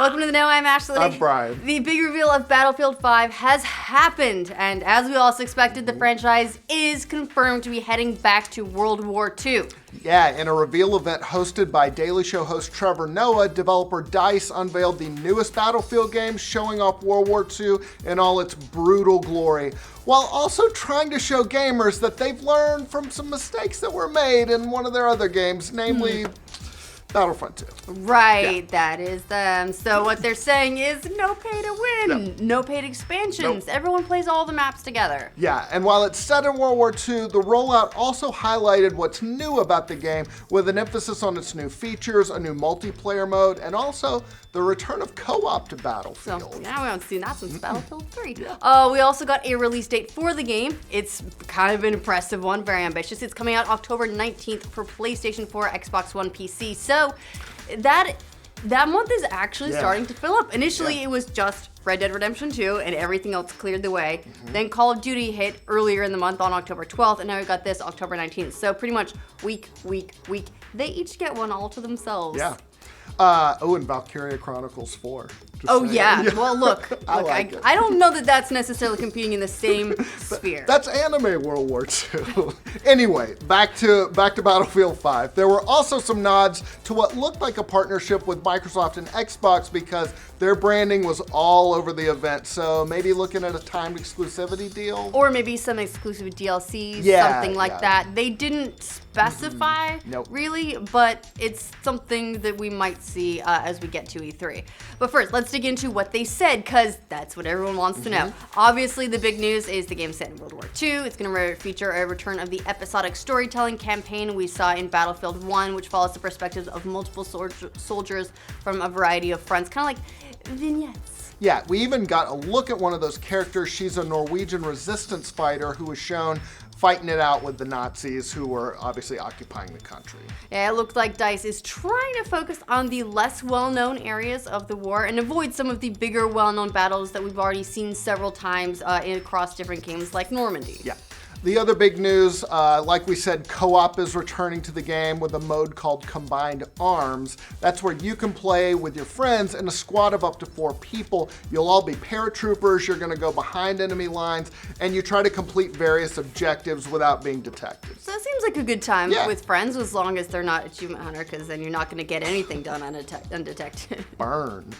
Welcome to the Know. I'm Ashley. I'm Brian. The big reveal of Battlefield 5 has happened, and as we all expected, the franchise is confirmed to be heading back to World War II. Yeah, in a reveal event hosted by Daily Show host Trevor Noah, developer DICE unveiled the newest Battlefield game, showing off World War II in all its brutal glory, while also trying to show gamers that they've learned from some mistakes that were made in one of their other games, namely Battlefront 2. Right, that is them. So what they're saying is no pay to win, no paid expansions. Everyone plays all the maps together. Yeah, and while it's set in World War II, the rollout also highlighted what's new about the game, with an emphasis on its new features, a new multiplayer mode, and also the return of co-op to Battlefield. So now we haven't seen that since Battlefield 3. We also got a release date for the game. It's kind of an impressive one, very ambitious. It's coming out October 19th for PlayStation 4, Xbox One, PC. So that month is actually starting to fill up. Initially, it was just Red Dead Redemption 2 and everything else cleared the way. Then Call of Duty hit earlier in the month on October 12th, and now we got this October 19th. So pretty much week. They each get one all to themselves. Yeah. And Valkyria Chronicles 4. Well, look, I I don't know that that's necessarily competing in the same sphere. That's anime World War II. Anyway, back to Battlefield 5. There were also some nods to what looked like a partnership with Microsoft and Xbox, because their branding was all over the event. So maybe looking at a timed exclusivity deal. Or maybe some exclusive DLCs, something like that. They didn't specify really, but it's something that we might see as we get to E3. But first, let's dig into what they said, because that's what everyone wants to know. Obviously, the big news is the game's set in World War II. It's going to feature a return of the episodic storytelling campaign we saw in Battlefield 1, which follows the perspectives of multiple soldiers from a variety of fronts, kind of like vignettes. Yeah, we even got a look at one of those characters. She's a Norwegian resistance fighter who was shown fighting it out with the Nazis, who were obviously occupying the country. Yeah, it looked like DICE is trying to focus on the less well-known areas of the war and avoid some of the bigger well-known battles that we've already seen several times across different games like Normandy. Yeah. The other big news, like we said, co-op is returning to the game with a mode called Combined Arms. That's where you can play with your friends in a squad of up to 4 people. You'll all be paratroopers, you're gonna go behind enemy lines, and you try to complete various objectives without being detected. So it seems like a good time with friends, as long as they're not achievement hunter, because then you're not gonna get anything done undetected. Burn.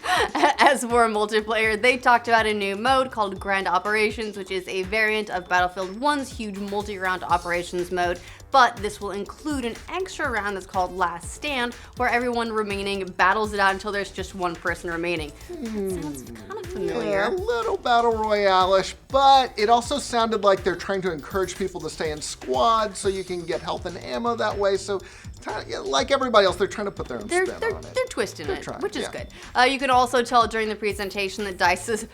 As for multiplayer, they talked about a new mode called Grand Operations, which is a variant of Battlefield 1's huge multi-round operations mode, but this will include an extra round that's called Last Stand, where everyone remaining battles it out until there's just one person remaining. That sounds kind of familiar. Yeah, a little battle royale-ish, but it also sounded like they're trying to encourage people to stay in squads so you can get health and ammo that way. So like everybody else, they're trying to put their own spin on it. They're twisting it, which is good. You can also tell during the presentation that DICE has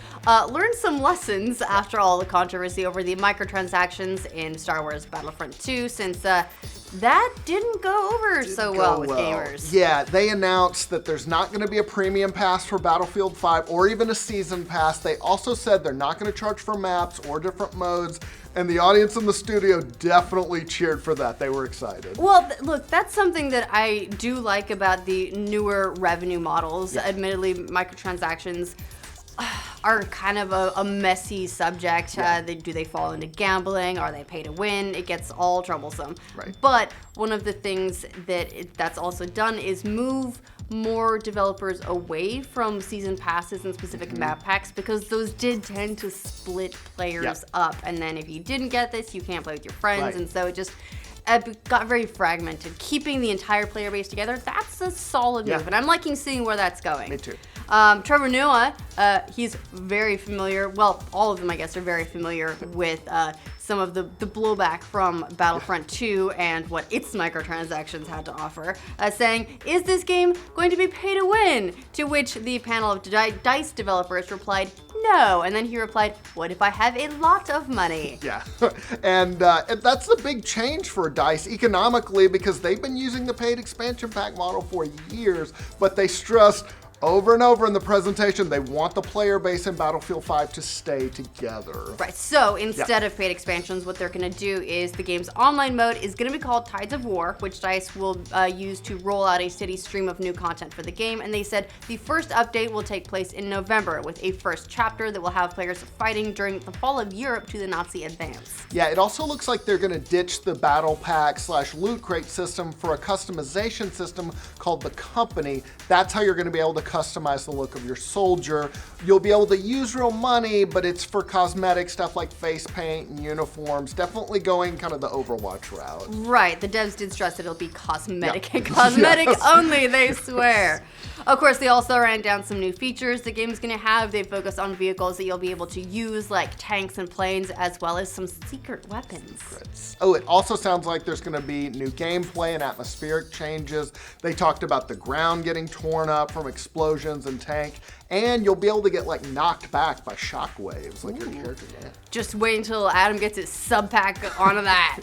learned some lessons after all the controversy over the microtransactions in Star Wars Battlefront 2, since that didn't go over so well with gamers. Yeah, they announced that there's not going to be a premium pass for Battlefield 5 or even a season pass. They also said they're not going to charge for maps or different modes. And the audience in the studio definitely cheered for that. They were excited. Well, look, that's something that I do like about the newer revenue models. Admittedly, microtransactions are kind of a messy subject. Do they fall into gambling? Are they pay to win? It gets all troublesome. Right. But one of the things that's also done is move more developers away from season passes and specific map packs, because those did tend to split players up, and then if you didn't get this, you can't play with your friends, and so it got very fragmented. Keeping the entire player base together, that's a solid move, and I'm liking seeing where that's going. Me too. Trevor Noah, he's very familiar, well, all of them, I guess, are very familiar with some of the blowback from Battlefront 2 and what its microtransactions had to offer, saying, "Is this game going to be pay to win?" To which the panel of DICE developers replied, "No." And then he replied, "What if I have a lot of money?" Yeah, and that's the big change for DICE economically, because they've been using the paid expansion pack model for years, but they stressed, Over and over in the presentation, they want the player base in Battlefield 5 to stay together. Right, so instead of paid expansions, what they're going to do is the game's online mode is going to be called Tides of War, which DICE will use to roll out a steady stream of new content for the game. And they said the first update will take place in November with a first chapter that will have players fighting during the fall of Europe to the Nazi advance. Yeah, it also looks like they're going to ditch the battle pack / loot crate system for a customization system called the Company. That's how you're going to be able to customize the look of your soldier. You'll be able to use real money, but it's for cosmetic stuff like face paint and uniforms. Definitely going kind of the Overwatch route. Right, the devs did stress that it'll be cosmetic and cosmetic only, they swear. Of course, they also ran down some new features the game's going to have. They focus on vehicles that you'll be able to use, like tanks and planes, as well as some secret weapons. Oh, it also sounds like there's going to be new gameplay and atmospheric changes. They talked about the ground getting torn up from explosions and tank, and you'll be able to get like knocked back by shockwaves like your character did. Just wait until Adam gets his sub pack onto that.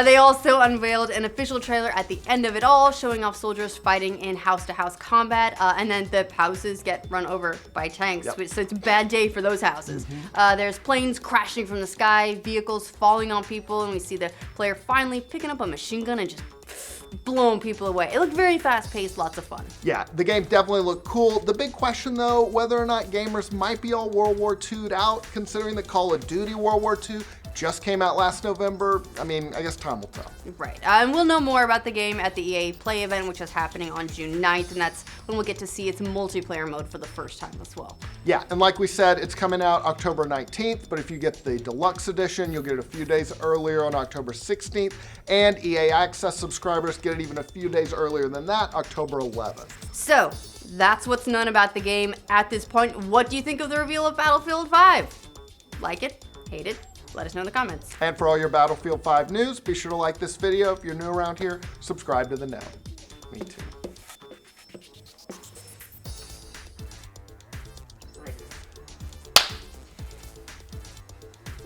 They also unveiled an official trailer at the end of it all, showing off soldiers fighting in house-to-house combat, and then the houses get run over by tanks, so it's a bad day for those houses. There's planes crashing from the sky, vehicles falling on people, and we see the player finally picking up a machine gun and just blowing people away. It looked very fast-paced, lots of fun. Yeah, the game definitely looked cool. The big question, though, whether or not gamers might be all World War II'd out, considering the Call of Duty World War II just came out last November. I mean, I guess time will tell. Right, and we'll know more about the game at the EA Play event, which is happening on June 9th, and that's when we'll get to see its multiplayer mode for the first time as well. Yeah, and like we said, it's coming out October 19th, but if you get the deluxe edition, you'll get it a few days earlier on October 16th, and EA Access subscribers get it even a few days earlier than that, October 11th. So, that's what's known about the game at this point. What do you think of the reveal of Battlefield 5? Like it? Hate it? Let us know in the comments. And for all your Battlefield 5 news, be sure to like this video. If you're new around here, subscribe to the Know. Me too.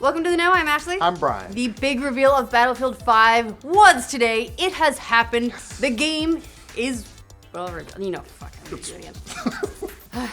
Welcome to the Know. I'm Ashley. I'm Brian. The big reveal of Battlefield 5 was today. It has happened. Yes. The game is, well, you know, fuck, I'm gonna do it again.